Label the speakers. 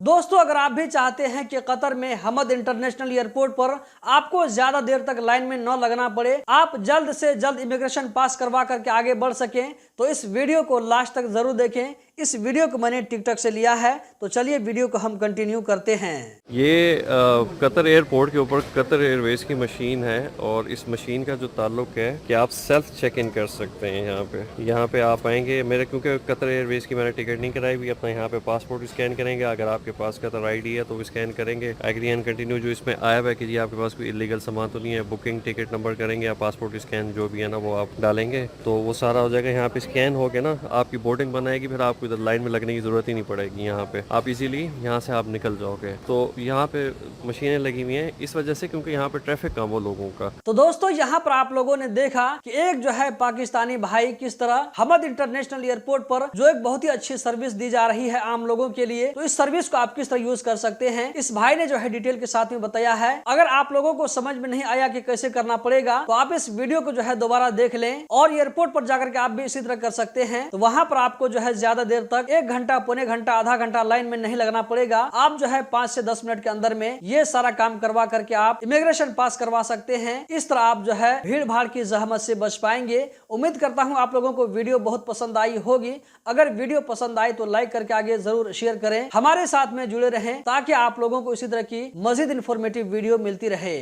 Speaker 1: दोस्तों, अगर आप भी चाहते हैं कि कतर में हमद इंटरनेशनल एयरपोर्ट पर आपको ज्यादा देर तक लाइन में न लगना पड़े, आप जल्द से जल्द इमिग्रेशन पास करवा करके आगे बढ़ सकें, तो इस वीडियो को लास्ट तक जरूर देखें। इस वीडियो को मैंने टिकटॉक से लिया है, तो चलिए वीडियो को हम कंटिन्यू करते हैं।
Speaker 2: ये कतर एयरपोर्ट के ऊपर कतर एयरवेज की मशीन है और इस मशीन का जो ताल्लुक है कि आप सेल्फ चेक इन कर सकते हैं। यहाँ पे आप आएंगे, मेरे क्योंकि कतर एयरवेज की मैंने टिकट नहीं कराई हुई, अपना यहाँ पे पासपोर्ट स्कैन करेंगे। अगर आपके पास कतर आईडी है तो वो स्कैन करेंगे, एग्री एंड कंटिन्यू जो इसमें आया है कि जी आपके पास कोई इलीगल सामान तो नहीं है, बुकिंग टिकट नंबर करेंगे या पासपोर्ट स्कैन जो भी है ना वो आप डालेंगे तो वो सारा हो जाएगा। यहाँ पे स्कैन हो के ना आपकी बोर्डिंग बनाएगी, फिर आपको इधर लाइन में लगने की जरूरत ही नहीं पड़ेगी। यहाँ पे आप इजीली यहाँ से आप निकल जाओगे। तो यहाँ पे मशीनें लगी हुई हैं इस वजह से क्योंकि यहाँ पे ट्रैफिक कम हो लोगों का।
Speaker 1: तो दोस्तों, यहाँ पर आप लोगों ने देखा कि एक जो है पाकिस्तानी भाई किस तरह हमद इंटरनेशनल एयरपोर्ट पर जो एक बहुत ही अच्छी सर्विस दी जा रही है आम लोगों के लिए, तो इस सर्विस को आप किस तरह यूज कर सकते हैं, इस भाई ने जो है डिटेल के साथ में बताया है। अगर आप लोगों को समझ में नहीं आया कि कैसे करना पड़ेगा, तो आप इस वीडियो को जो है दोबारा देख लें और एयरपोर्ट पर जाकर के आप भी इसी तरह कर सकते हैं। तो वहां पर आपको जो है ज्यादा देर तक 1 घंटा, पौने घंटा, आधा घंटा लाइन में नहीं लगना पड़ेगा। आप जो है 5 से 10 मिनट के अंदर में ये सारा काम करवा करके आप इमिग्रेशन पास करवा सकते हैं। इस तरह आप जो है भीड़ भाड़ की जहमत से बच पाएंगे। उम्मीद करता हूं आप लोगों को वीडियो बहुत पसंद आई होगी। अगर वीडियो पसंद आई तो लाइक करके आगे जरूर शेयर करें, हमारे साथ में जुड़े रहें ताकि आप लोगों को इसी तरह की मजीद इंफॉर्मेटिव वीडियो मिलती रहे।